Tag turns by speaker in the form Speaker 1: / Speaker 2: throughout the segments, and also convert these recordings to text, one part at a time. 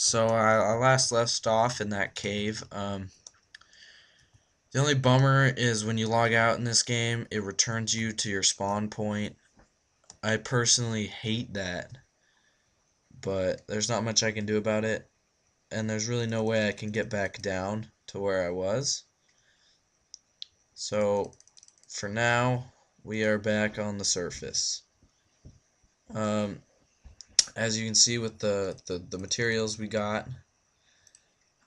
Speaker 1: So I last left off in that cave. The only bummer is when you log out in this game, it returns you to your spawn point. I personally hate that, but there's not much I can do about it, and there's really no way I can get back down to where I was. So for now, we are back on the surface. Um, as you can see with the materials we got,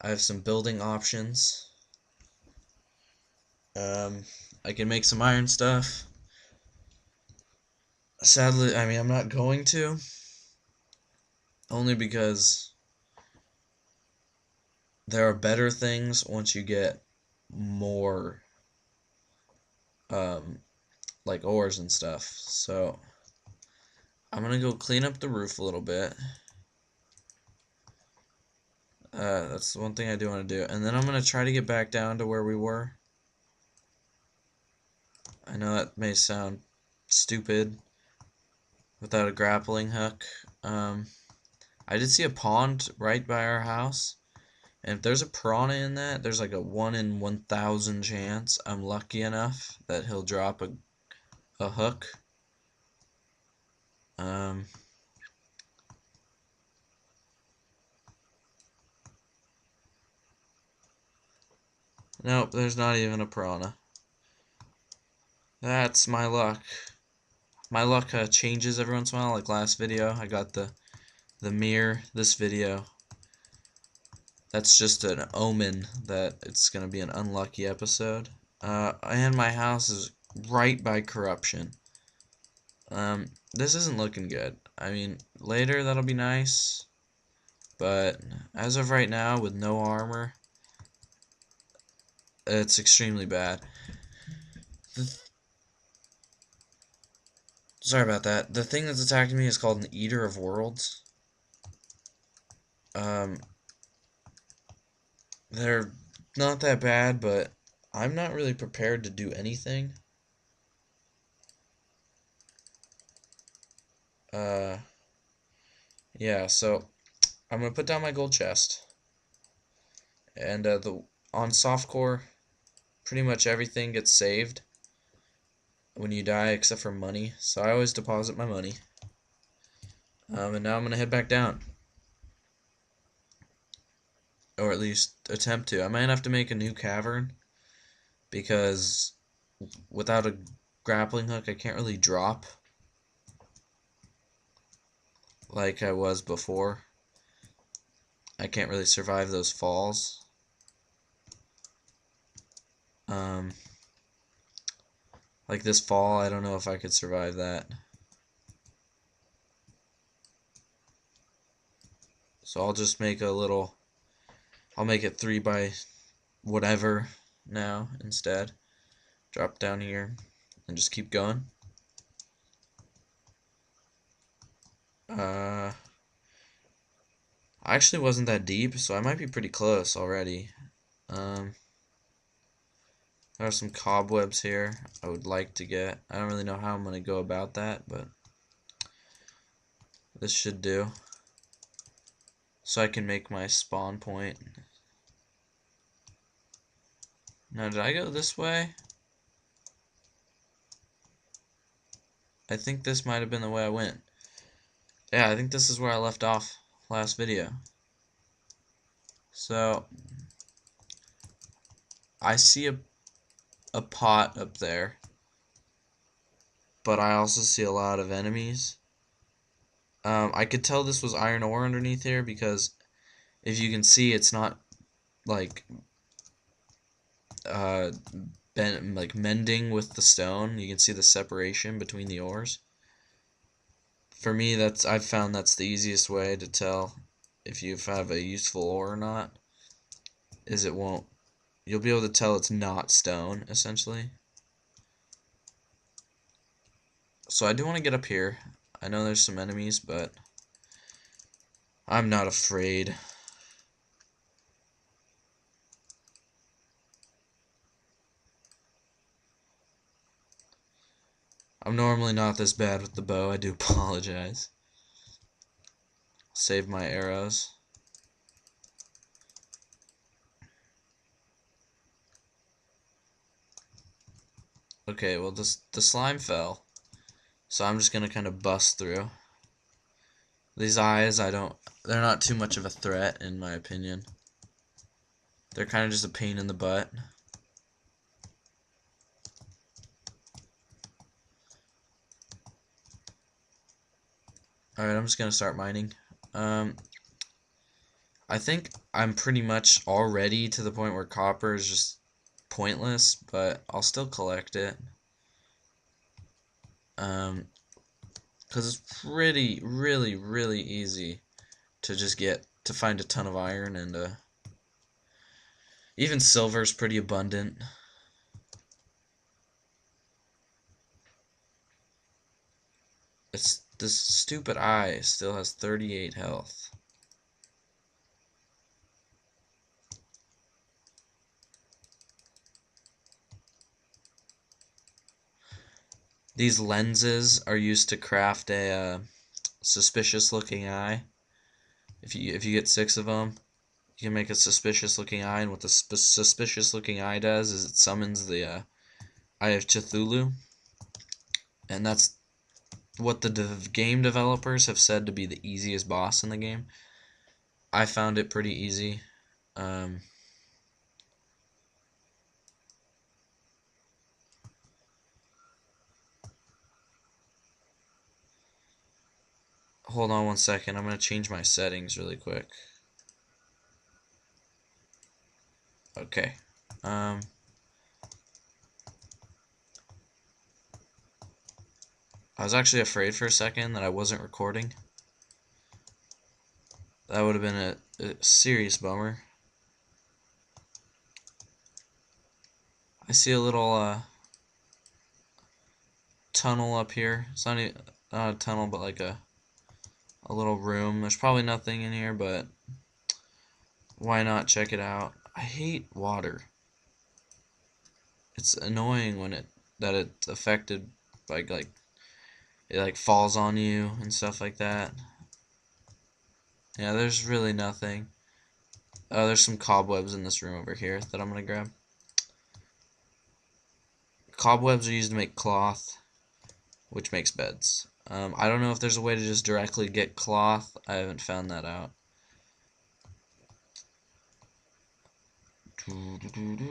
Speaker 1: I have some building options. Um, I can make some iron stuff. Sadly, I mean, I'm not going to, only because there are better things once you get more, um, like ores and stuff. So, I'm gonna go clean up the roof a little bit. That's the one thing I do want to do. And then I'm gonna try to get back down to where we were. I know that may sound stupid without a grappling hook. I did see a pond right by our house. And if there's a piranha in that, there's like a 1 in 1,000 chance I'm lucky enough that he'll drop a hook. Um, nope, there's not even a piranha. That's my luck. My luck changes every once in a while. Like last video, I got the mirror. This video, that's just an omen that it's gonna be an unlucky episode. And my house is right by corruption. This isn't looking good. I mean, later that'll be nice, but as of right now, with no armor, it's extremely bad. Sorry about that. The thing that's attacking me is called an Eater of Worlds. Um, they're not that bad, but I'm not really prepared to do anything. Uh, yeah, so I'm gonna put down my gold chest, and the on softcore, pretty much everything gets saved when you die except for money. So I always deposit my money. And now I'm gonna head back down, or at least attempt to. I might have to make a new cavern because without a grappling hook, I can't really drop like I was before. I can't really survive those falls. Um, like this fall, I don't know if I could survive that. So I'll just make a little, I'll make it 3 by whatever now instead. Drop down here and just keep going. I actually wasn't that deep, so I might be pretty close already. There are some cobwebs here I would like to get. I don't really know how I'm going to go about that, but this should do. So I can make my spawn point. Now, did I go this way? I think this might have been the way I went. Yeah, I think this is where I left off last video. So, I see a pot up there, but I also see a lot of enemies. I could tell this was iron ore underneath here because if you can see, it's not like uh, like mending with the stone. You can see the separation between the ores. For me, I've found that's the easiest way to tell if you have a useful ore or not. Is you'll be able to tell it's not stone essentially. So I do want to get up here. I know there's some enemies, but I'm not afraid. I'm normally not this bad with the bow. I do apologize. Save my arrows. Okay, well the slime fell, so I'm just gonna kind of bust through. These eyes, they're not too much of a threat in my opinion. They're kind of just a pain in the butt. Alright, I'm just gonna start mining. Um, I think I'm pretty much already to the point where copper is just pointless, but I'll still collect it. Um, because it's really easy to just find a ton of iron, and even silver's pretty abundant. It's this stupid eye still has 38 health. These lenses are used to craft a suspicious looking eye. If you get 6 of them, you can make a suspicious looking eye, and what the suspicious looking eye does is it summons the Eye of Cthulhu, and that's what the game developers have said to be the easiest boss in the game. I found it pretty easy. Um, Hold on one second. I'm going to change my settings really quick. Okay. Um, I was actually afraid for a second that I wasn't recording. That would have been a serious bummer. I see a little tunnel up here. It's not a tunnel, but like a little room. There's probably nothing in here, but why not check it out? I hate water. It's annoying when it's affected by like it like falls on you and stuff like that. Yeah, there's really nothing. There's some cobwebs in this room over here that I'm gonna grab. Cobwebs are used to make cloth, which makes beds. I don't know if there's a way to just directly get cloth. I haven't found that out.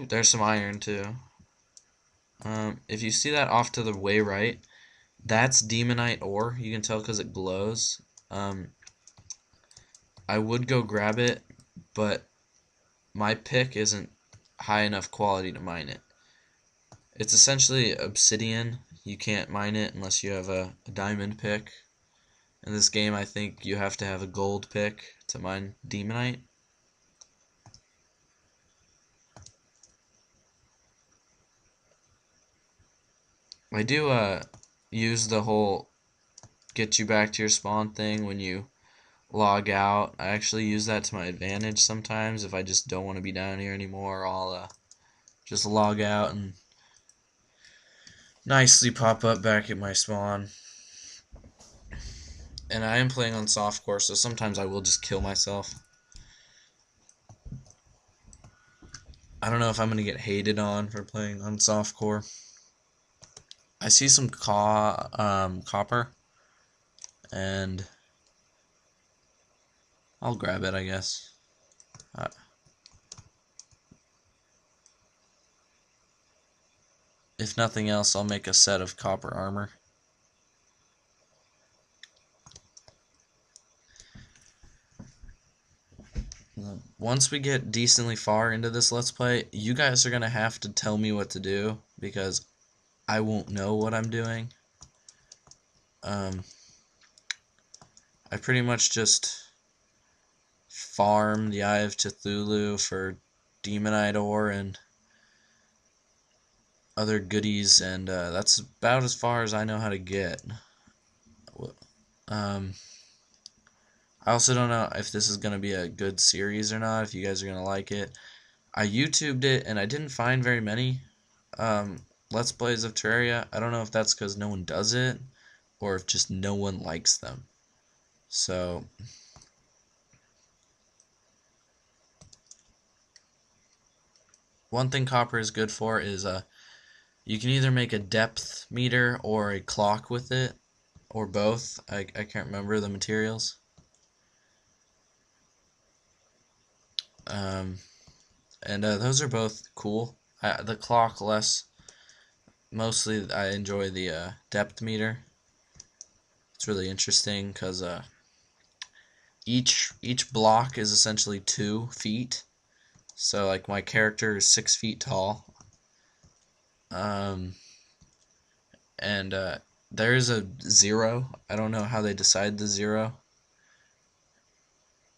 Speaker 1: There's some iron too. If you see that off to the way right, that's demonite ore. You can tell because it glows. I would go grab it, but my pick isn't high enough quality to mine it. It's essentially obsidian. You can't mine it unless you have a diamond pick. In this game, I think you have to have a gold pick to mine demonite. I do use the whole get you back to your spawn thing when you log out. I actually use that to my advantage sometimes. If I just don't want to be down here anymore, I'll just log out and nicely pop up back at my spawn. And I am playing on softcore, so sometimes I will just kill myself. I don't know if I'm going to get hated on for playing on softcore. I see some copper, and I'll grab it, I guess. If nothing else, I'll make a set of copper armor. Once we get decently far into this Let's Play, you guys are going to have to tell me what to do, because I won't know what I'm doing. I pretty much just farm the Eye of Cthulhu for demonite ore and other goodies, and that's about as far as I know how to get. Um, I also don't know if this is going to be a good series or not, if you guys are going to like it. I YouTubed it, and I didn't find very many Let's Plays of Terraria. I don't know if that's because no one does it, or if just no one likes them. So, one thing copper is good for is You can either make a depth meter or a clock with it, or both. I can't remember the materials. Um, and those are both cool. The clock less. Mostly, I enjoy the depth meter. It's really interesting because each block is essentially 2 feet. So like my character is 6 feet tall. Um, and there's a 0. I don't know how they decide the 0,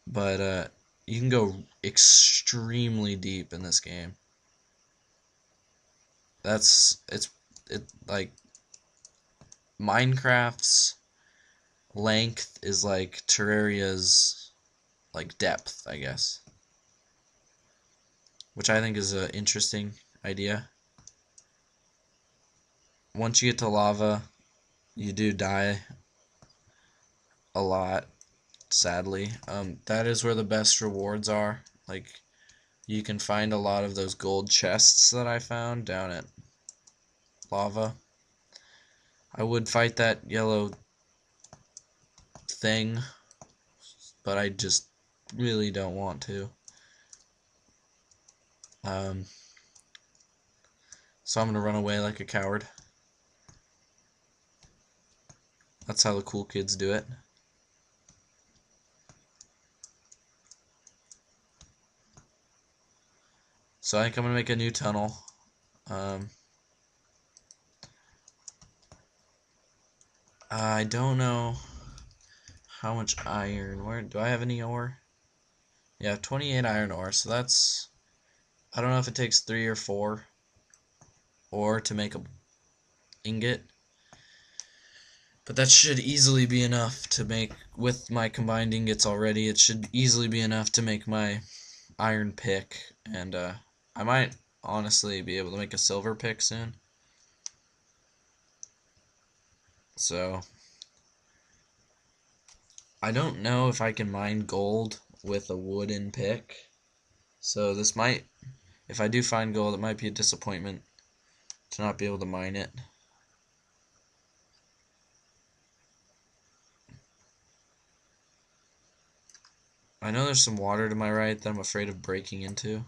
Speaker 1: but you can go extremely deep in this game. It like Minecraft's length is like Terraria's like depth, I guess, which I think is an interesting idea. Once you get to lava, you do die a lot, sadly. That is where the best rewards are. Like, you can find a lot of those gold chests that I found down at lava. I would fight that yellow thing, but I just really don't want to. So I'm gonna run away like a coward. That's how the cool kids do it. So I think I'm gonna make a new tunnel. I don't know how much iron. Where do I have any ore? Yeah, 28 iron ore. So that's, I don't know if it takes 3 or 4 ore to make a ingot, but that should easily be enough to make, with my combined ingots already, it should easily be enough to make my iron pick, and I might honestly be able to make a silver pick soon. So I don't know if I can mine gold with a wooden pick. So this might, if I do find gold, it might be a disappointment to not be able to mine it. I know there's some water to my right that I'm afraid of breaking into.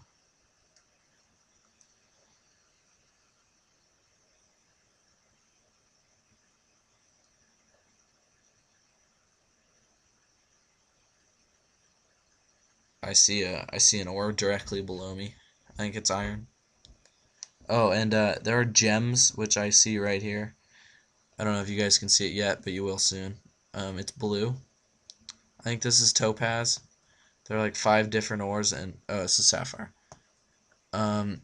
Speaker 1: I see an ore directly below me. I think it's iron. Oh, and there are gems which I see right here. I don't know if you guys can see it yet, but you will soon. It's blue. I think this is topaz. There are like 5 different ores, and oh, it's a sapphire. There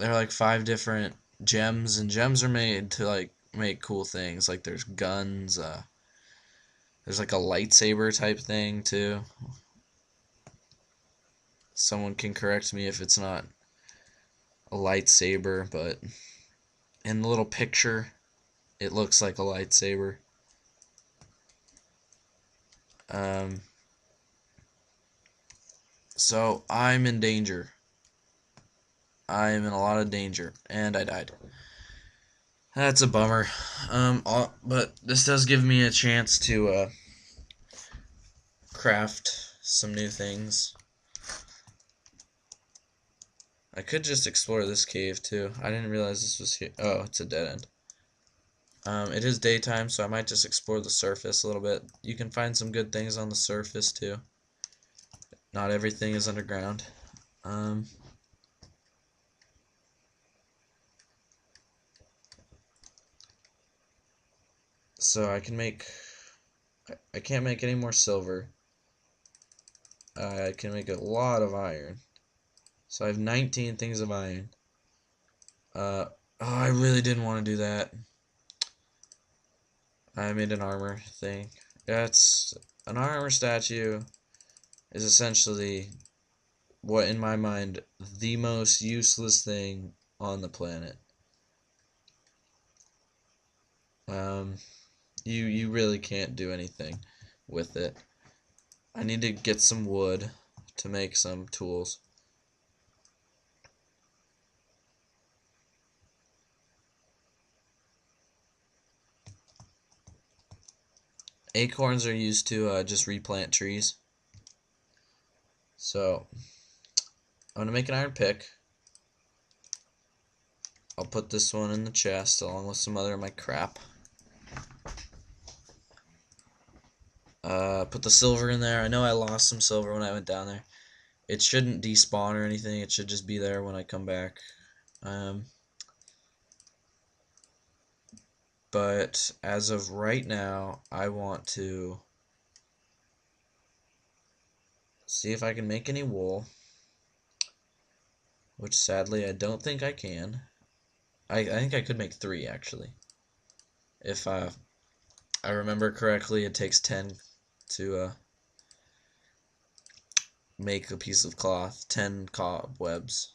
Speaker 1: are like 5 different gems, and gems are made to like make cool things. Like there's guns. There's like a lightsaber type thing too. Someone can correct me if it's not a lightsaber, but in the little picture, it looks like a lightsaber. So I'm in danger. I'm in a lot of danger, and I died. That's a bummer. But this does give me a chance to craft some new things. I could just explore this cave too. I didn't realize this was here. Oh, it's a dead end. It is daytime, so I might just explore the surface a little bit. You can find some good things on the surface too. Not everything is underground. So I can make. I can't make any more silver. I can make a lot of iron. So I have 19 things of iron. Oh, I really didn't want to do that. I made an armor thing. That's an armor statue is essentially what, in my mind, the most useless thing on the planet. You really can't do anything with it. I need to get some wood to make some tools. Acorns are used to just replant trees. So I'm gonna make an iron pick. I'll put this one in the chest along with some other of my crap. Put the silver in there. I know I lost some silver when I went down there. It shouldn't despawn or anything. It should just be there when I come back. But as of right now, I want to see if I can make any wool, which sadly I don't think I can. I think I could make 3 actually. If I remember correctly, it takes 10 to make a piece of cloth, 10 cobwebs.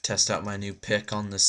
Speaker 1: Test out my new pick on this